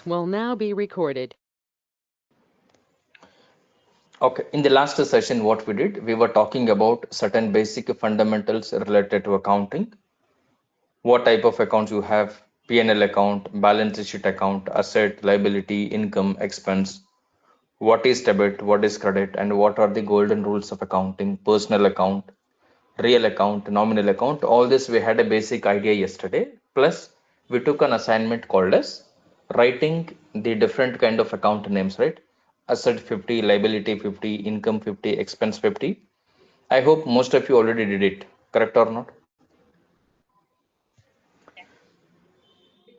Will now be recorded. Okay, in the last session, what we did, we were talking about certain basic fundamentals related to accounting. What type of accounts you have, P&L account, balance sheet account, asset, liability, income, expense, what is debit, what is credit, and what are the golden rules of accounting, personal account, real account, nominal account. All this we had a basic idea yesterday. Plus, we took an assignment called as writing the different kind of account names, right? Asset 50, liability 50, income 50, expense 50. I hope most of you already did it, correct or not?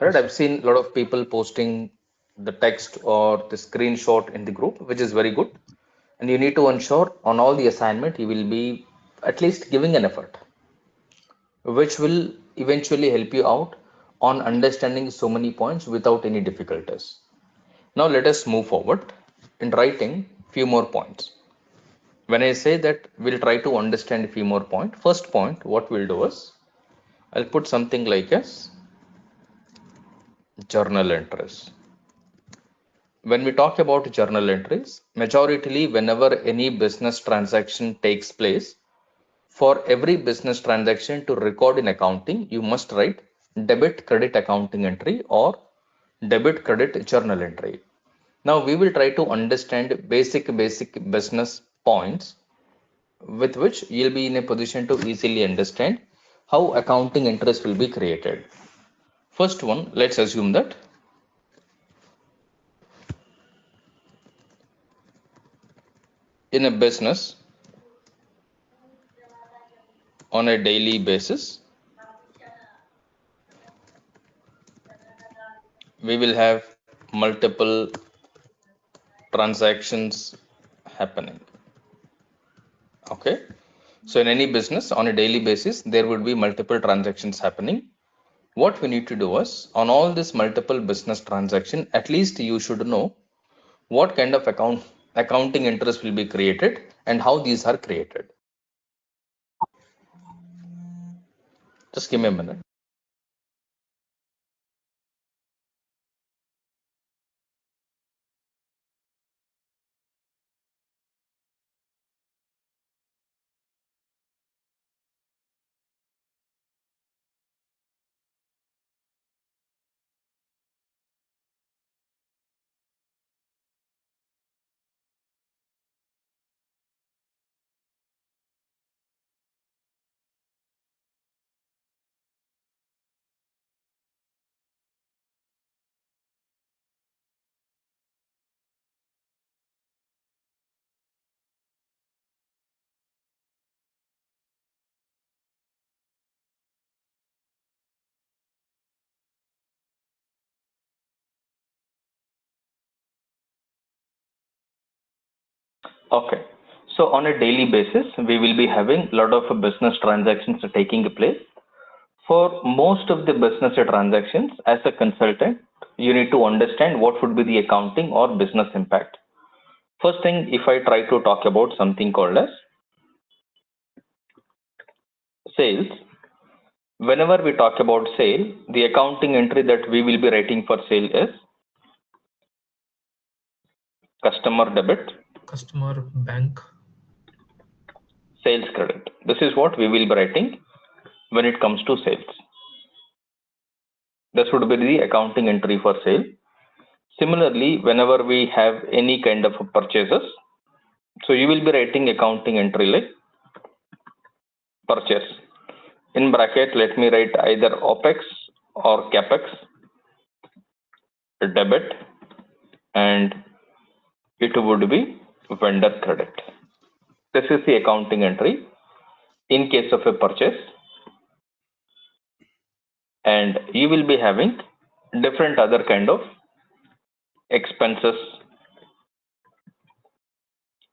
Right, Yes, I've sir. seen a lot of people posting the text or the screenshot in the group, which is very good. And you need to ensure on all the assignment, you will be at least giving an effort, which will eventually help you out on understanding so many points without any difficulties. Now let us move forward in writing few more points. When I say that we'll try to understand a few more points, first point, what we'll do is I'll put something like as journal entries. When we talk about journal entries, majoritarily whenever any business transaction takes place, for every business transaction to record in accounting, you must write debit credit accounting entry or debit credit journal entry. Now we will try to understand basic business points with which you'll be in a position to easily understand how accounting entries will be created. First one, let's assume that in a business on a daily basis, we will have multiple transactions happening. Okay. So in any business on a daily basis, there would be multiple transactions happening. What we need to do is on all this multiple business transaction, at least you should know what kind of accounting interest will be created and how these are created. Just give me a minute. Okay. So on a daily basis, we will be having a lot of business transactions taking place. For most of the business transactions, as a consultant, you need to understand what would be the accounting or business impact. First thing, if I try to talk about something called as sales, whenever we talk about sale, the accounting entry that we will be writing for sale is customer debit, Customer bank. sales credit. This is what we will be writing when it comes to sales. This would be the accounting entry for sale. Similarly, whenever we have any kind of purchases, so you will be writing accounting entry like purchase. In bracket, let me write either OPEX or CAPEX, debit, and it would be vendor credit. This is the accounting entry in case of a purchase, and you will be having different other kind of expenses.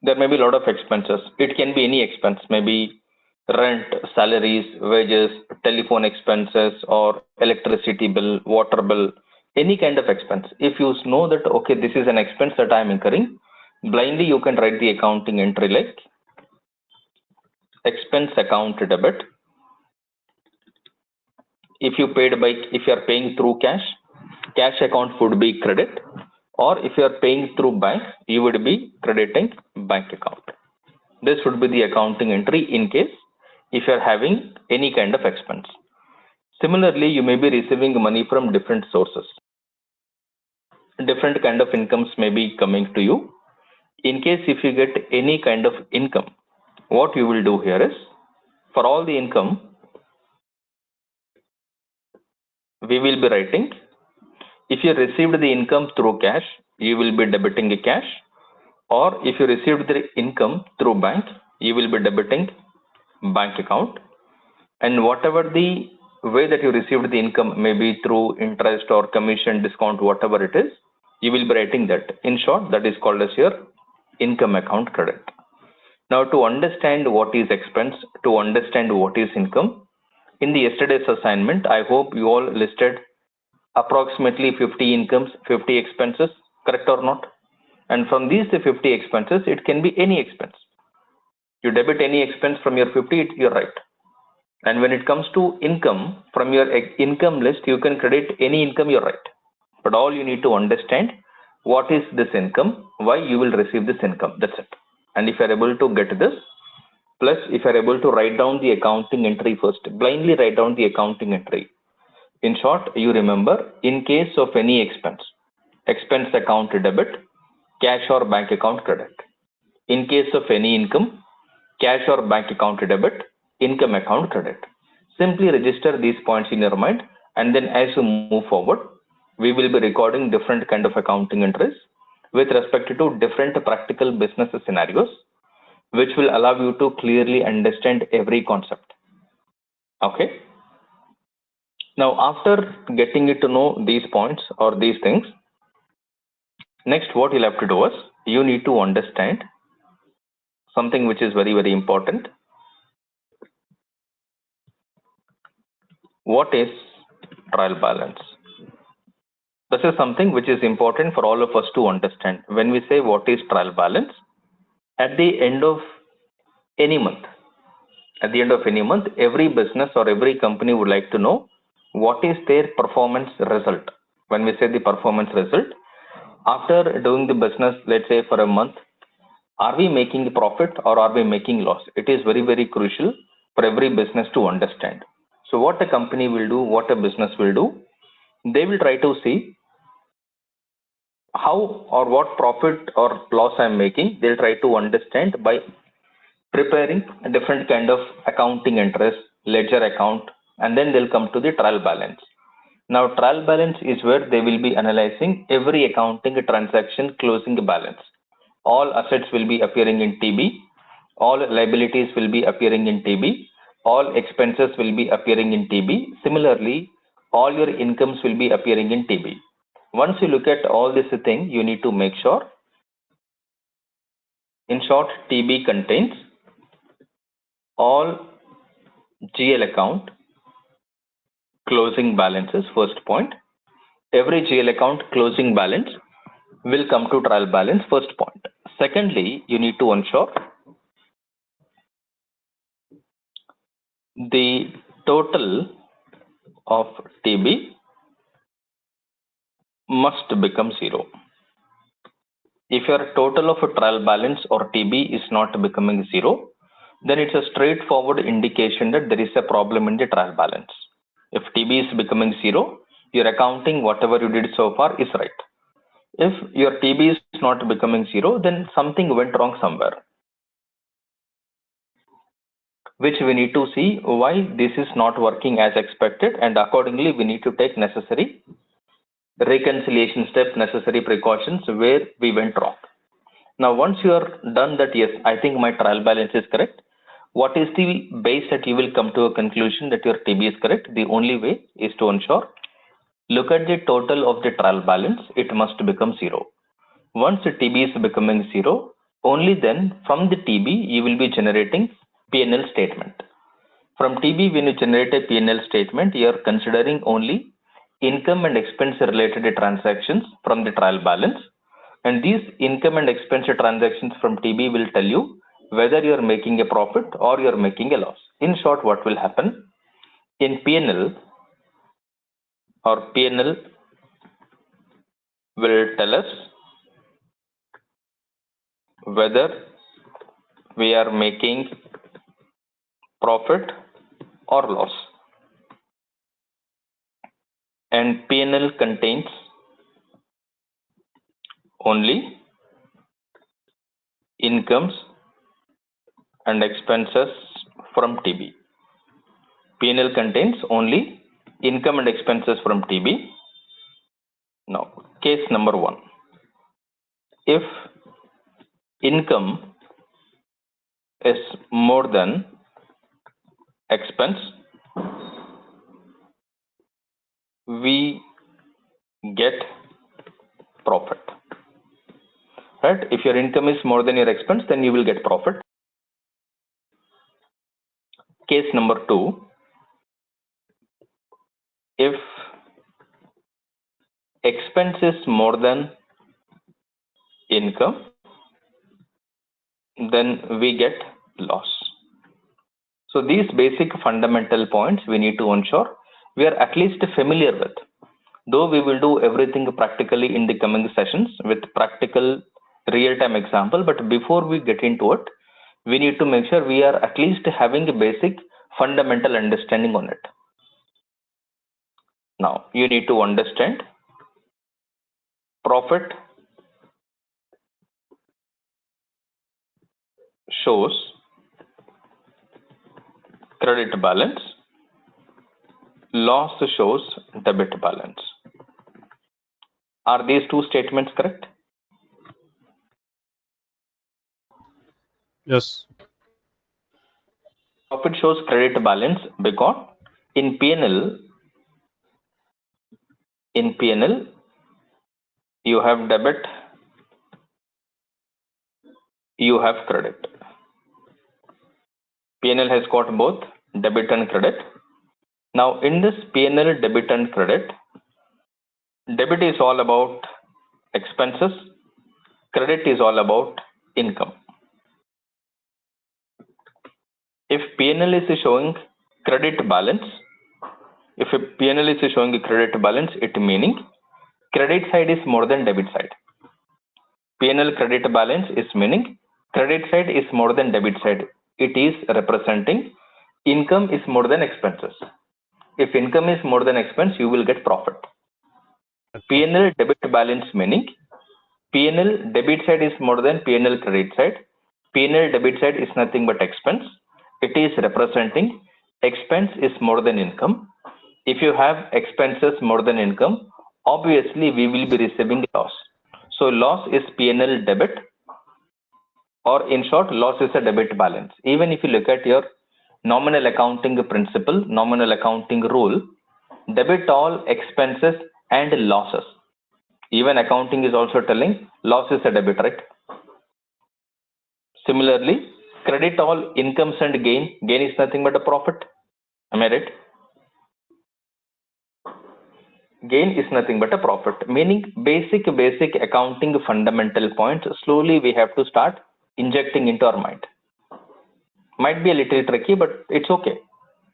There may be a lot of expenses. It can be any expense, maybe rent, salaries, wages, telephone expenses, or electricity bill, water bill, any kind of expense. If you know that, okay, this is an expense that I am incurring, blindly you can write the accounting entry like expense account debit. If you are paying through cash, cash account would be credit, or if you are paying through bank, you would be crediting bank account. This would be the accounting entry in case if you are having any kind of expense. Similarly, you may be receiving money from different sources. Different kind of incomes may be coming to you. In case if you get any kind of income, what you will do here is, for all the income, we will be writing, if you received the income through cash, you will be debiting a cash, or if you received the income through bank, you will be debiting bank account. And whatever the way that you received the income, maybe through interest or commission, discount, whatever it is, you will be writing that. In short, that is called as your income account credit. Now, to understand what is expense, to understand what is income, in the yesterday's assignment, I hope you all listed approximately 50 incomes, 50 expenses, correct or not? And from these 50 expenses, it can be any expense. You debit any expense from your 50, you're right. And when it comes to income, from your income list, you can credit any income, you're right. But all you need to understand, what is this income, why you will receive this income, that's it. And if you're able to get this, plus if you're able to write down the accounting entry first, blindly write down the accounting entry. In short, you remember, in case of any expense account debit, cash or bank account credit. In case of any income, cash or bank account debit, income account credit. Simply register these points in your mind, and then as you move forward, we will be recording different kind of accounting entries with respect to different practical business scenarios, which will allow you to clearly understand every concept. Okay. Now, after getting to know these points or these things, next what you'll have to do is, you need to understand something which is very, very important. What is trial balance? This is something which is important for all of us to understand. When we say what is trial balance, at the end of any month, every business or every company would like to know what is their performance result. When we say the performance result, after doing the business, let's say for a month, are we making profit or are we making loss? It is very, very crucial for every business to understand. So what a company will do, what a business will do, they will try to see how or what profit or loss I'm making. They'll try to understand by preparing a different kind of accounting entries, ledger account, and then they'll come to the trial balance. Now, trial balance is where they will be analyzing every accounting transaction closing balance. All assets will be appearing in TB, all liabilities will be appearing in TB, all expenses will be appearing in TB. Similarly, all your incomes will be appearing in TB. Once you look at all this thing, you need to make sure, in short, TB contains all GL account closing balances, first point. Every GL account closing balance will come to trial balance, first point. Secondly, you need to ensure the total of TB must become zero. If your total of a trial balance or TB is not becoming zero, then it's a straightforward indication that there is a problem in the trial balance. If TB is becoming zero, your accounting, whatever you did so far, is right. If your TB is not becoming zero, then something went wrong somewhere, which we need to see why this is not working as expected, and accordingly we need to take necessary reconciliation steps, necessary precautions where we went wrong. Now, once you are done that, yes, I think my trial balance is correct, what is the base that you will come to a conclusion that your TB is correct? The only way is to ensure, look at the total of the trial balance, it must become zero. Once the TB is becoming zero, only then from the TB you will be generating P&L statement. From TB, when you generate a P&L statement, you are considering only income and expense related transactions from the trial balance, and these income and expense transactions from TB will tell you whether you are making a profit or you are making a loss. In short, what will happen in P&L or P&L will tell us whether we are making profit or loss. And P&L contains only incomes and expenses from TB. P&L contains only income and expenses from TB. Now, case number 1. If income is more than expense, we get profit. Right? If your income is more than your expense, then you will get profit. Case number 2. If expense is more than income, then we get loss. So these basic fundamental points we need to ensure we are at least familiar with. Though we will do everything practically in the coming sessions with practical real-time example, but before we get into it, we need to make sure we are at least having a basic fundamental understanding on it. Now, you need to understand profit shows credit balance, loss shows debit balance. Are these two statements correct? Yes. Profit shows credit balance because in P&L you have debit, you have credit. P&L has got both debit and credit. Now in this P&L debit and credit, debit is all about expenses, credit is all about income. If P&L is showing credit balance, if a P&L is showing a credit balance, it meaning credit side is more than debit side. P&L credit balance is meaning credit side is more than debit side. It is representing income is more than expenses. If income is more than expense, you will get profit. P&L debit balance meaning P&L debit side is more than P&L credit side. P&L debit side is nothing but expense. It is representing expense is more than income. If you have expenses more than income, obviously we will be receiving loss. So loss is P&L debit, or in short, loss is a debit balance. Even if you look at your nominal accounting principle, nominal accounting rule, debit all expenses and losses. Even accounting is also telling loss is a debit, right? Similarly, credit all incomes and gain. Gain is nothing but a profit. Am I right? Gain is nothing but a profit. Meaning basic accounting fundamental points. Slowly we have to start injecting into our mind. Might be a little tricky, but it's okay.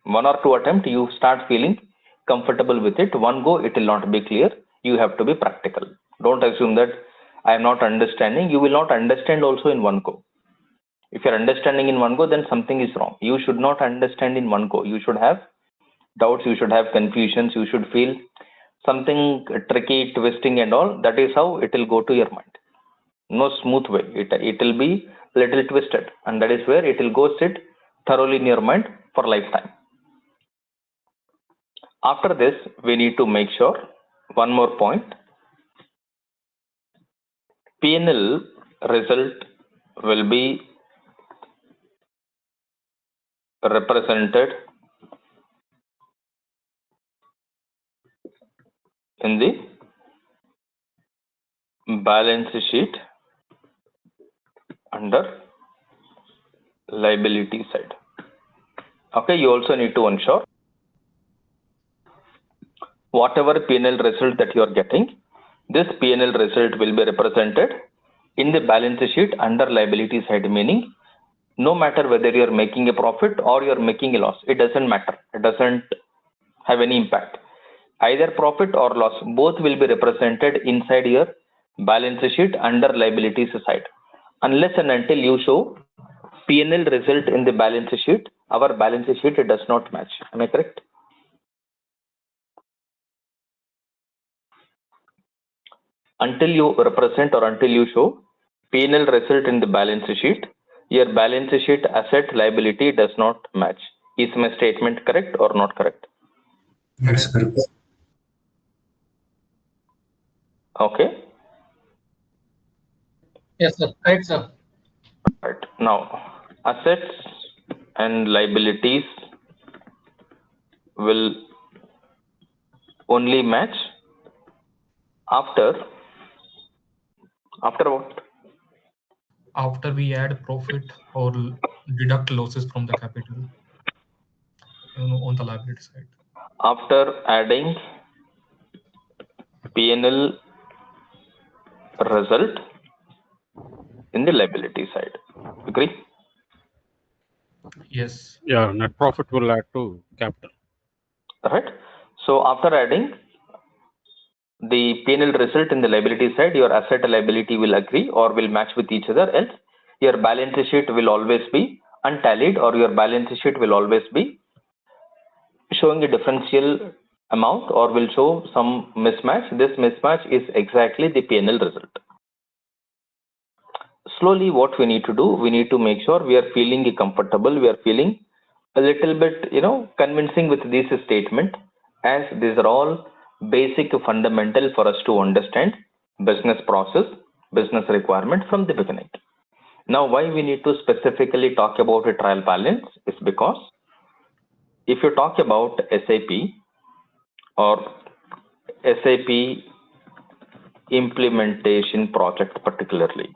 1 or 2 attempts, you start feeling comfortable with it. One go, it will not be clear. You have to be practical. Don't assume that I am not understanding. You will not understand also in one go. If you're understanding in one go, then something is wrong. You should not understand in one go. You should have doubts, you should have confusions, you should feel something tricky, twisting and all. That is how it will go to your mind. No smooth way. It will be little twisted, and that is where it will go sit thoroughly in your mind for lifetime. After this, we need to make sure one more point. P&L result will be represented in the balance sheet under liability side. Okay, you also need to ensure whatever P&L result that you are getting, this P&L result will be represented in the balance sheet under liability side, meaning no matter whether you are making a profit or you are making a loss, it doesn't matter. It doesn't have any impact. Either profit or loss, both will be represented inside your balance sheet under liabilities side. Unless and until you show P&L result in the balance sheet, our balance sheet does not match. Am I correct? Until you represent or until you show P&L result in the balance sheet, your balance sheet asset liability does not match. Is my statement correct or not correct? Yes, correct. Okay. Yes, sir. Right, sir. Right. Now, assets and liabilities will only match after what? After we add profit or deduct losses from the capital, on the liability side. After adding P&L result in the liability side. Agree? Yes. Yeah, net profit will add to capital. Right. So after adding the P&L result in the liability side, your asset and liability will agree or will match with each other. Else, your balance sheet will always be untallied, or your balance sheet will always be showing a differential amount or will show some mismatch. This mismatch is exactly the P&L result. Slowly, what we need to do, we need to make sure we are feeling comfortable, we are feeling a little bit, convincing with this statement, as these are all basic fundamental for us to understand business process, business requirement from the beginning. Now, why we need to specifically talk about a trial balance is because if you talk about SAP or SAP implementation project particularly.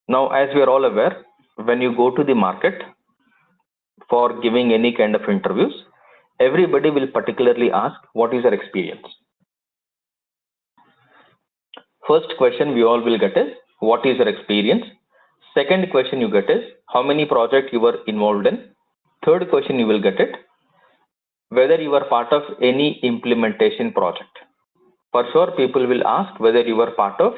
Now, as we are all aware, when you go to the market for giving any kind of interviews, everybody will particularly ask, what is your experience? First question we all will get is, what is your experience? Second question you get is, how many projects you were involved in? Third question you will get it, whether you are part of any implementation project. For sure, people will ask whether you were part of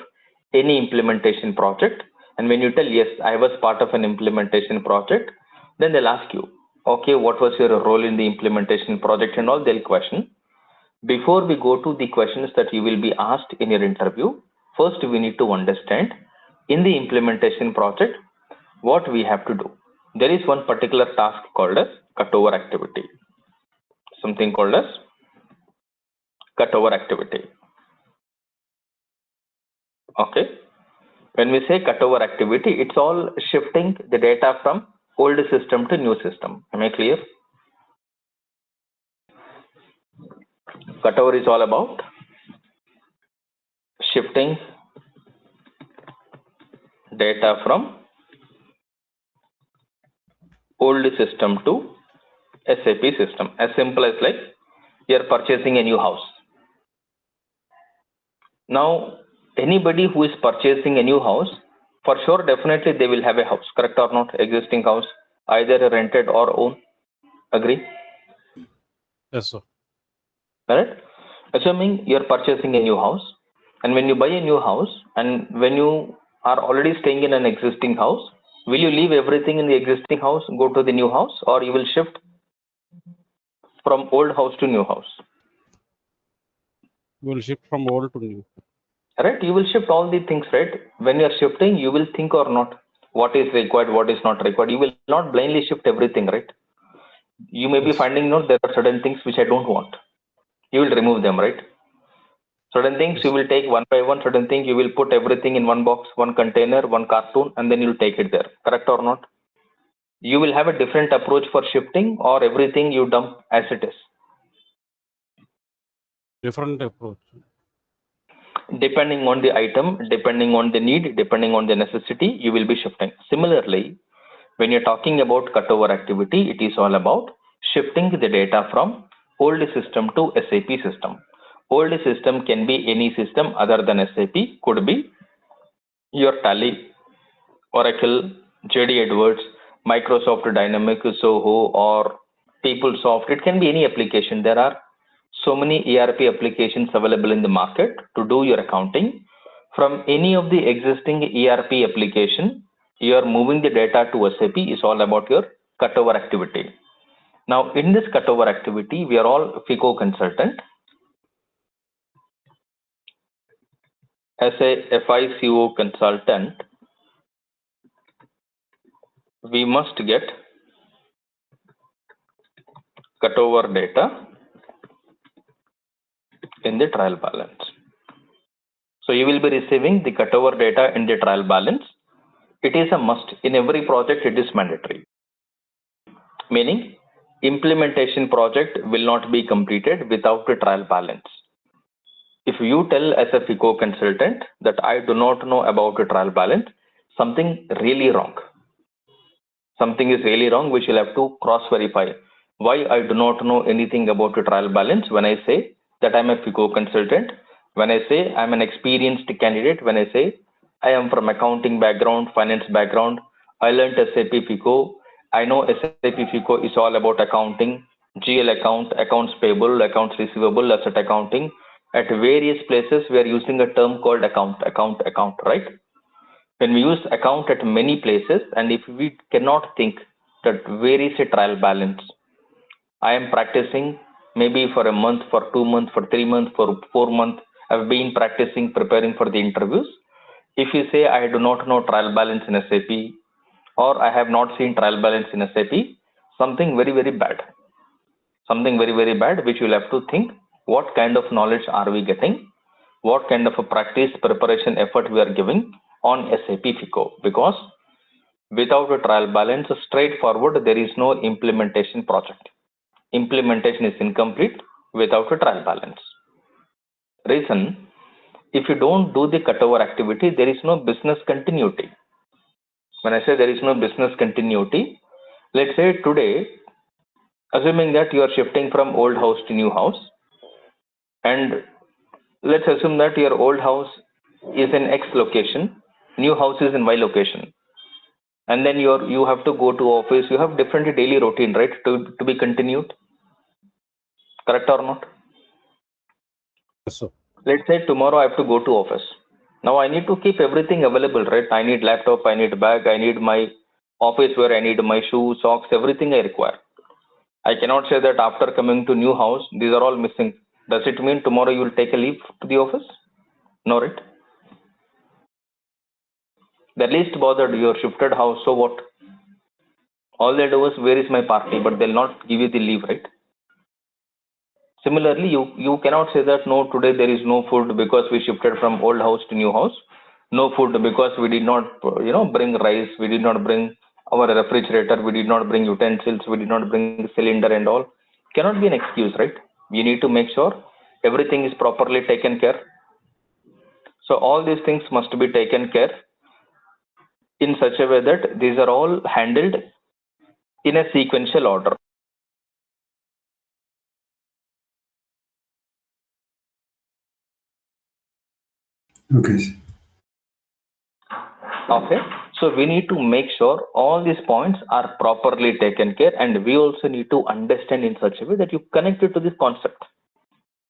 any implementation project. And when you tell, yes, I was part of an implementation project, then they'll ask you, okay, what was your role in the implementation project and all, they'll question. Before we go to the questions that you will be asked in your interview, first we need to understand in the implementation project, what we have to do. There is one particular task called as cutover activity. Something called as cutover activity. Okay. When we say cutover activity, it's all shifting the data from old system to new system. Am I clear? Cutover is all about shifting data from old system to SAP system. As simple as like you're purchasing a new house. Now, anybody who is purchasing a new house, for sure, definitely they will have a house, correct or not? Existing house, either rented or own. Agree? Yes, sir. Correct? Assuming you're purchasing a new house, and when you buy a new house, and when you are already staying in an existing house, will you leave everything in the existing house, go to the new house, or you will shift from old house to new house? We will shift from old to new. Right? You will shift all the things, right? When you are shifting, you will think or not what is required, what is not required. You will not blindly shift everything, right? You may be finding out there are certain things which I don't want. You will remove them, right? Certain things you will take one by one, certain things you will put everything in one box, one container, one cartoon, and then you'll take it there. Correct or not? You will have a different approach for shifting, or everything you dump as it is. Different approach. Depending on the item, depending on the need, depending on the necessity, you will be shifting. Similarly, when you're talking about cutover activity, it is all about shifting the data from old system to SAP system. Old system can be any system other than SAP, could be your Tally, Oracle, JD Edwards, Microsoft Dynamics, Zoho, or PeopleSoft. It can be any application. There are so many ERP applications available in the market to do your accounting. From any of the existing ERP application, you are moving the data to SAP is all about your cutover activity. Now, in this cutover activity, we are all FICO consultant. As a FICO consultant, we must get cutover data in the trial balance. So you will be receiving the cutover data in the trial balance. It is a must. In every project, it is mandatory. Meaning, implementation project will not be completed without the trial balance. If you tell as a FICO consultant that I do not know about the trial balance, something really wrong. Something is really wrong, which you'll have to cross-verify. Why I do not know anything about the trial balance when I say that I'm a FICO consultant, when I say I'm an experienced candidate, when I say I am from accounting background, finance background, I learned SAP FICO, I know SAP FICO is all about accounting, GL account, accounts payable, accounts receivable, asset accounting. At various places, we are using a term called account, right? When we use account at many places, and if we cannot think that where is a trial balance, I am practicing maybe for a month, for 2 months, for 3 months, for 4 months, I've been practicing, preparing for the interviews. If you say I do not know trial balance in SAP, or I have not seen trial balance in SAP, something very, very bad. Something very, very bad, which you'll have to think, what kind of knowledge are we getting? What kind of a practice, preparation, effort we are giving on SAP FICO? Because without a trial balance, straightforward, there is no implementation project. Implementation is incomplete without a trial balance. Reason, if you don't do the cutover activity, there is no business continuity. When I say there is no business continuity, let's say today, assuming that you are shifting from old house to new house, and let's assume that your old house is in X location, new house is in Y location, and then you have to go to office, you have different daily routine, right, to be continued. Correct or not? Yes, sir. Let's say tomorrow I have to go to office. Now I need to keep everything available, right? I need laptop, I need bag, I need my office wear, I need my shoes, socks, everything I require. I cannot say that after coming to new house, these are all missing. Does it mean tomorrow you will take a leave to the office? No, right? The least bothered, your shifted house, so what? All they do is, where is my party? But they'll not give you the leave, right? Similarly, you cannot say that, no, today there is no food because we shifted from old house to new house. No food because we did not, bring rice, we did not bring our refrigerator, we did not bring utensils, we did not bring cylinder and all. Cannot be an excuse, right? You need to make sure everything is properly taken care. So all these things must be taken care in such a way that these are all handled in a sequential order. Okay. Okay, so we need to make sure all these points are properly taken care, and we also need to understand in such a way that you connect it to this concept.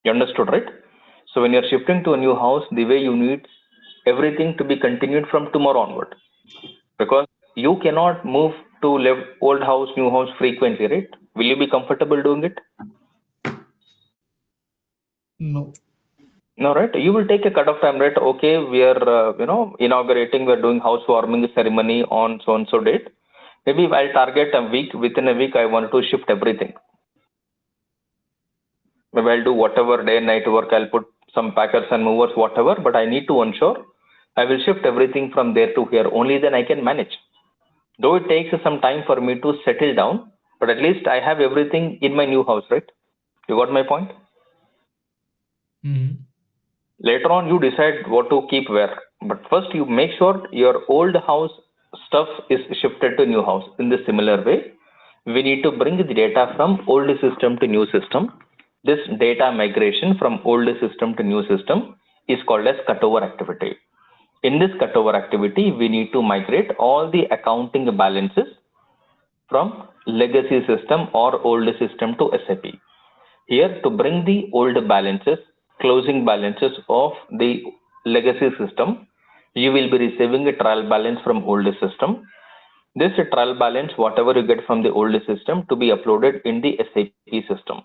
You understood, right? So when you're shifting to a new house, the way you need everything to be continued from tomorrow onward, because you cannot move to old house, new house frequently, right? Will you be comfortable doing it? No. No, right? You will take a cut of time, right? Okay, we are, inaugurating, we're doing housewarming ceremony on so and so date. Maybe I'll target a week. Within a week, I want to shift everything. Maybe I'll do whatever day and night work. I'll put some packers and movers, whatever. But I need to ensure I will shift everything from there to here. Only then I can manage. Though it takes some time for me to settle down, but at least I have everything in my new house, right? You got my point? Mm-hmm. Later on, you decide what to keep where. But first, you make sure your old house stuff is shifted to new house. In the similar way, we need to bring the data from old system to new system. This data migration from old system to new system is called as cutover activity. In this cutover activity, we need to migrate all the accounting balances from legacy system or old system to SAP. Here, to bring the old balances, closing balances of the legacy system, you will be receiving a trial balance from old system. This trial balance, whatever you get from the old system, to be uploaded in the SAP system.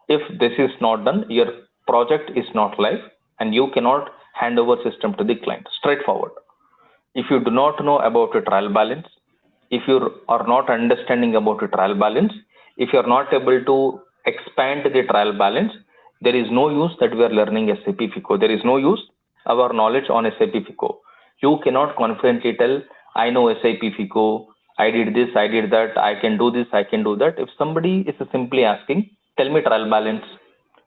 If this is not done, your project is not live and you cannot hand over system to the client. Straightforward. If you do not know about a trial balance, if you are not understanding about a trial balance, if you are not able to expand the trial balance, there is no use that we are learning SAP FICO. There is no use our knowledge on SAP FICO. You cannot confidently tell, I know SAP FICO, I did this, I did that, I can do this, I can do that. If somebody is simply asking, tell me trial balance,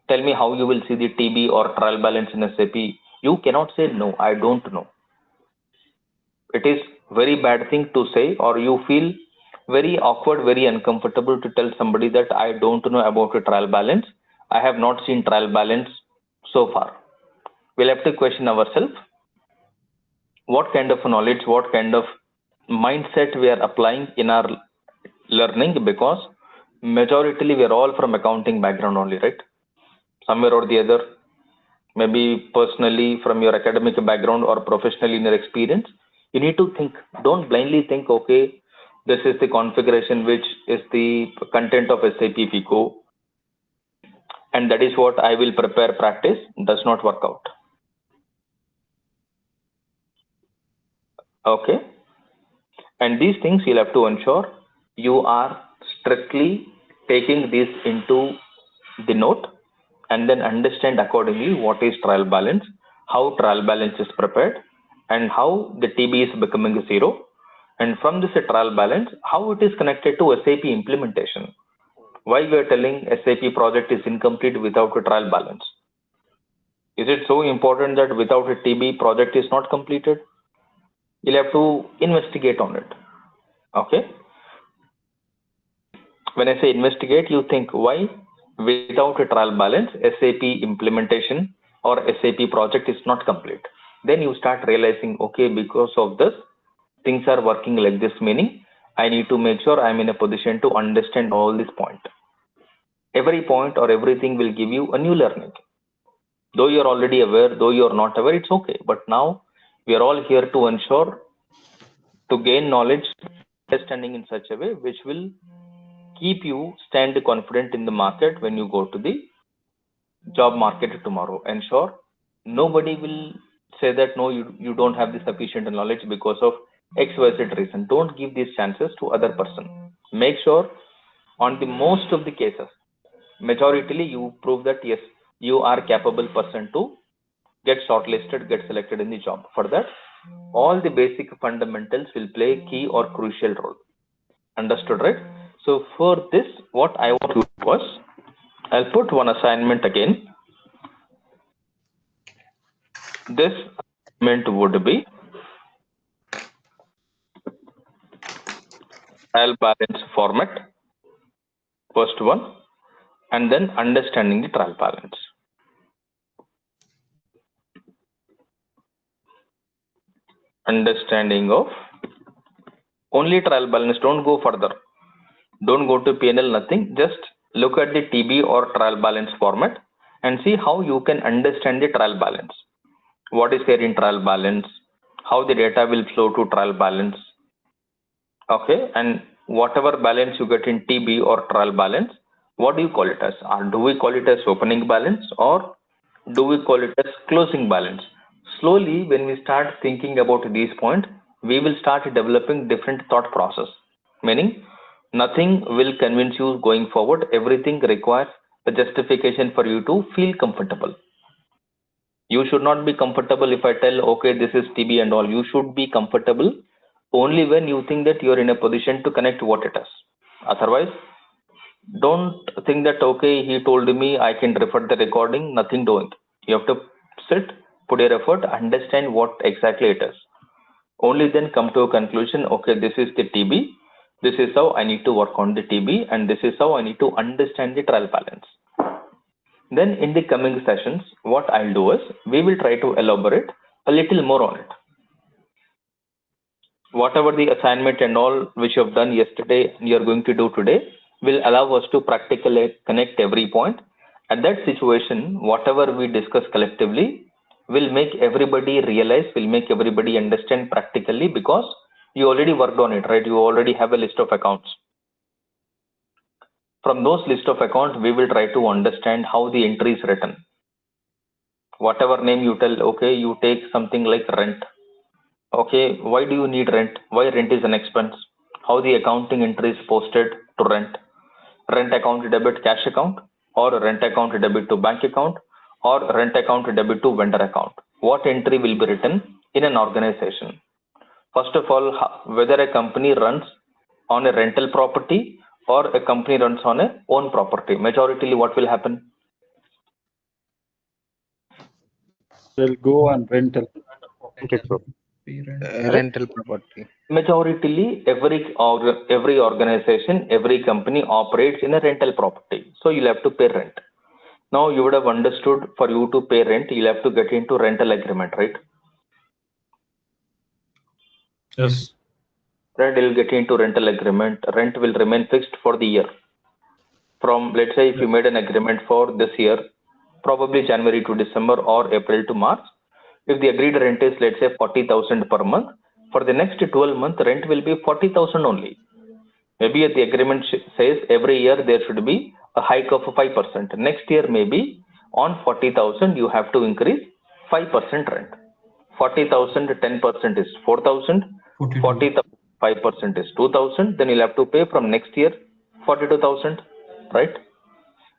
tell me how you will see the TB or trial balance in SAP, you cannot say, no, I don't know. It is very bad thing to say, or you feel very awkward, very uncomfortable to tell somebody that I don't know about a trial balance. I have not seen trial balance so far. We'll have to question ourselves what kind of knowledge, what kind of mindset we are applying in our learning, because majoritarily we are all from accounting background only, right? Somewhere or the other, maybe personally from your academic background or professionally in your experience, you need to think. Don't blindly think, okay, this is the configuration which is the content of SAP FICO and that is what I will prepare practice. Does not work out. Okay. And these things you'll have to ensure you are strictly taking this into the note and then understand accordingly what is trial balance, how trial balance is prepared, and how the TB is becoming zero. And from this trial balance, how it is connected to SAP implementation. Why we are telling SAP project is incomplete without a trial balance? Is it so important that without a TB project is not completed? You'll have to investigate on it. Okay. When I say investigate, you think why without a trial balance SAP implementation or SAP project is not complete. Then you start realizing, okay, because of this things are working like this, meaning I need to make sure I'm in a position to understand all these points. Every point or everything will give you a new learning. Though you're already aware, though you're not aware, it's okay. But now we are all here to ensure to gain knowledge, understanding in such a way which will keep you stand confident in the market when you go to the job market tomorrow. Ensure nobody will say that no, you don't have the sufficient knowledge because of XYZ reason. Don't give these chances to other person. Make sure on the most of the cases, majoritarily you prove that yes, you are capable person to get shortlisted, get selected in the job. For that, all the basic fundamentals will play key or crucial role. Understood, right? So for this, what I want to do was, I'll put one assignment again. This assignment would be trial balance format, first one, and then understanding the trial balance. Understanding of only trial balance. Don't go further. Don't go to P&L, nothing. Just look at the TB or trial balance format and see how you can understand the trial balance. What is there in trial balance? How the data will flow to trial balance. Okay, and whatever balance you get in TB or trial balance, what do you call it as? Or do we call it as opening balance or do we call it as closing balance? Slowly, when we start thinking about these points, we will start developing different thought process. Meaning, nothing will convince you going forward. Everything requires a justification for you to feel comfortable. You should not be comfortable if I tell, okay, this is TB and all. You should be comfortable only when you think that you're in a position to connect what it is. Otherwise, don't think that, okay, he told me I can refer the recording, nothing doing. You have to sit, put your effort, understand what exactly it is. Only then come to a conclusion, okay, this is the TB, this is how I need to work on the TB, and this is how I need to understand the trial balance. Then in the coming sessions, what I'll do is, we will try to elaborate a little more on it. Whatever the assignment and all which you have done yesterday, you're going to do today, will allow us to practically connect every point At that situation, whatever we discuss collectively will make everybody realize, will make everybody understand practically, because you already worked on it, right? You already have a list of accounts. From those list of accounts, we will try to understand how the entry is written. Whatever name you tell, okay, you take something like rent. Okay, why do you need rent? Why rent is an expense? How the accounting entry is posted to rent? Rent account debit cash account, or rent account debit to bank account, or rent account debit to vendor account. What entry will be written in an organization? First of all, whether a company runs on a rental property or a company runs on a own property. Majoritarily, what will happen? They'll go on rental. Rented property. Rental property. Majoritarily, every organization, every company operates in a rental property. So you'll have to pay rent. Now you would have understood, for you to pay rent, you'll have to get into rental agreement, right? Yes. Right, you'll get into rental agreement. Rent will remain fixed for the year. From, let's say, if you made an agreement for this year, probably January to December or April to March, if the agreed rent is, let's say, 40,000 per month, for the next 12 months, rent will be 40,000 only. Maybe the agreement says every year there should be a hike of 5%. Next year, maybe on 40,000, you have to increase 5% rent. 40,000, 10% is 4,000. 40,000, 5% is 2,000. Then you'll have to pay from next year 42,000, right?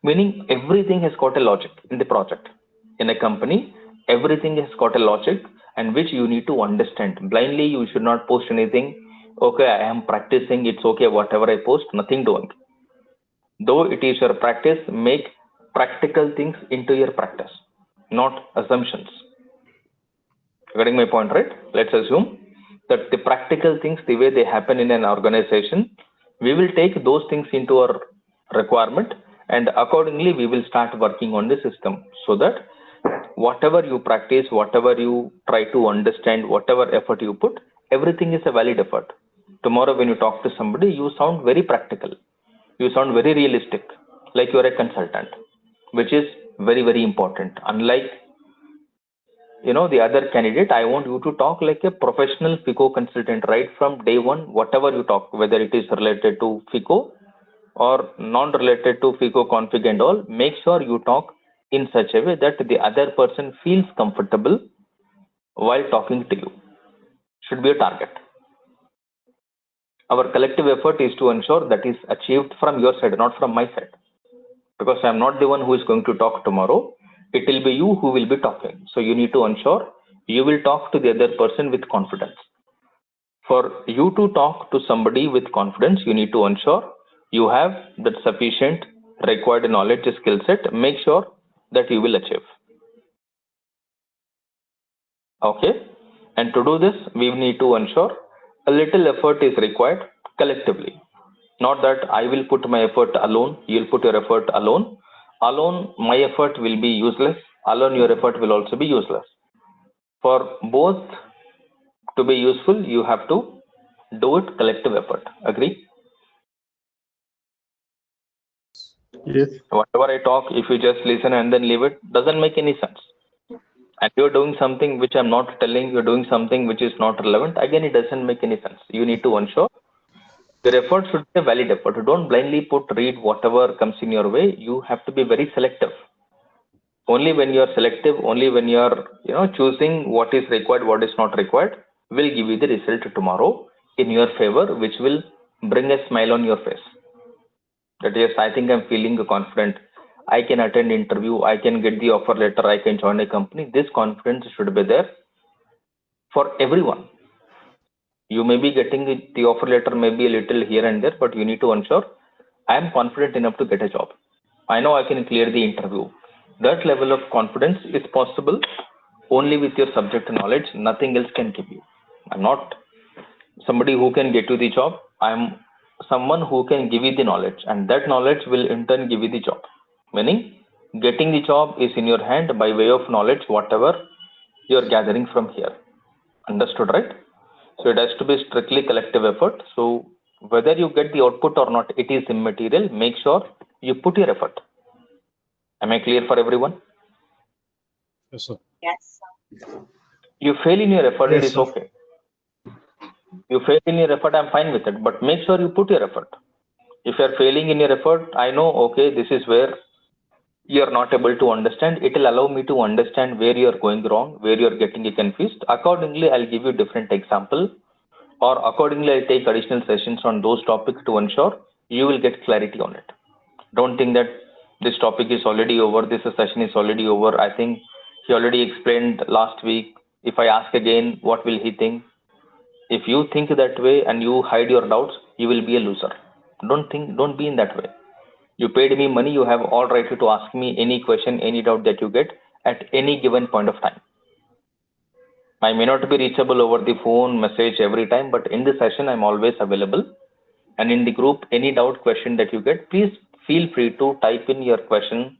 Meaning everything has got a logic in the project. In a company, everything has got a logic, and which you need to understand. Blindly, you should not post anything. Okay, I am practicing, it's okay, whatever I post, nothing doing. Though it is your practice, make practical things into your practice, not assumptions. Getting my point, right? Let's assume that the practical things, the way they happen in an organization, we will take those things into our requirement, and accordingly we will start working on the system, so that whatever you practice, whatever you try to understand, whatever effort you put, everything is a valid effort. Tomorrow when you talk to somebody, you sound very practical, you sound very realistic, like you are a consultant, which is very, very important. Unlike the other candidate, I want you to talk like a professional FICO consultant right from day one. Whatever you talk, whether it is related to FICO or non-related to FICO config and all, make sure you talk in such a way that the other person feels comfortable while talking to you. Should be a target. Our collective effort is to ensure that is achieved from your side, not from my side, because I am not the one who is going to talk tomorrow. It will be you who will be talking. So you need to ensure you will talk to the other person with confidence. For you to talk to somebody with confidence, you need to ensure you have that sufficient required knowledge, skill set. Make sure that you will achieve. Okay. And to do this, we need to ensure a little effort is required collectively. Not that I will put my effort alone, you'll put your effort alone. Alone, my effort will be useless. Alone, your effort will also be useless. For both to be useful, you have to do it collective effort. Agree? Yes. Whatever I talk, if you just listen and then leave it, doesn't make any sense. And you're doing something which I'm not telling, you're doing something which is not relevant, again, it doesn't make any sense. You need to ensure your effort should be a valid effort. Don't blindly read whatever comes in your way. You have to be very selective. Only when you are selective, only when you are choosing what is required, what is not required, will give you the result tomorrow in your favor, which will bring a smile on your face. That yes, I think I'm feeling confident. I can attend interview, I can get the offer letter, I can join a company. This confidence should be there for everyone. You may be getting the offer letter maybe a little here and there, but you need to ensure I am confident enough to get a job. I know I can clear the interview. That level of confidence is possible only with your subject knowledge. Nothing else can give you. I'm not somebody who can get you the job. I'm someone who can give you the knowledge, and that knowledge will in turn give you the job. Meaning, getting the job is in your hand by way of knowledge, whatever you're gathering from here. Understood, right? So it has to be strictly collective effort. So whether you get the output or not, it is immaterial. Make sure you put your effort. Am I clear for everyone? Yes, sir. Yes. You fail in your effort, it Yes, is sir. okay. You fail in your effort, I'm fine with it, but make sure you put your effort. If you're failing in your effort, I know, okay, this is where you're not able to understand. It will allow me to understand where you're going wrong, where you're getting confused. Accordingly, I'll give you different example, or accordingly, I'll take additional sessions on those topics to ensure you will get clarity on it. Don't think that this topic is already over, this session is already over. I think he already explained last week. If I ask again, what will he think? If you think that way and you hide your doubts, you will be a loser. Don't be in that way. You paid me money, you have all right to ask me any question, any doubt that you get at any given point of time. I may not be reachable over the phone, message every time, but in the session, I'm always available. And in the group, any doubt, question that you get, please feel free to type in your question,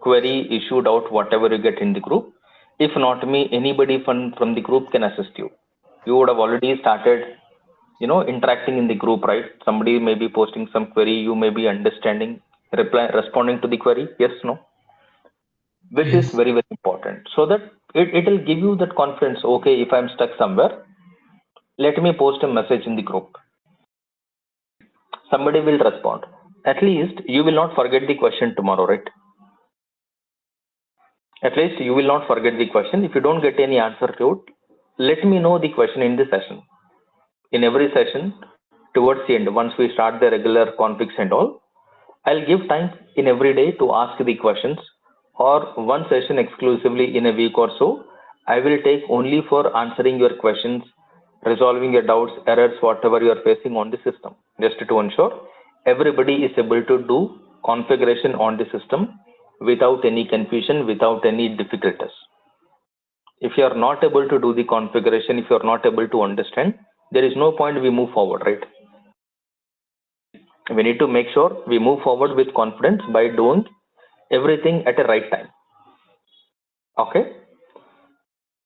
query, issue, doubt, whatever you get in the group. If not me, anybody from the group can assist you. You would have already started, interacting in the group, right? Somebody may be posting some query, you may be understanding, responding to the query, yes, no, which is Yes. very, very important. So that it will give you that confidence. Okay, if I'm stuck somewhere, let me post a message in the group. Somebody will respond. At least you will not forget the question tomorrow, right? At least you will not forget the question. If you don't get any answer to it, let me know the question in the session. In every session, towards the end, once we start the regular configs and all, I'll give time in every day to ask the questions, or one session exclusively in a week or so. I will take only for answering your questions, resolving your doubts, errors, whatever you are facing on the system, just to ensure everybody is able to do configuration on the system without any confusion, without any difficulties. If you are not able to do the configuration, if you are not able to understand, there is no point we move forward, right? We need to make sure we move forward with confidence by doing everything at the right time. Okay.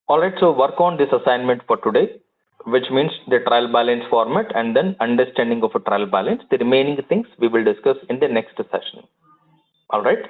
All right. So work on this assignment for today, which means the trial balance format and then understanding of a trial balance. The remaining things we will discuss in the next session. All right.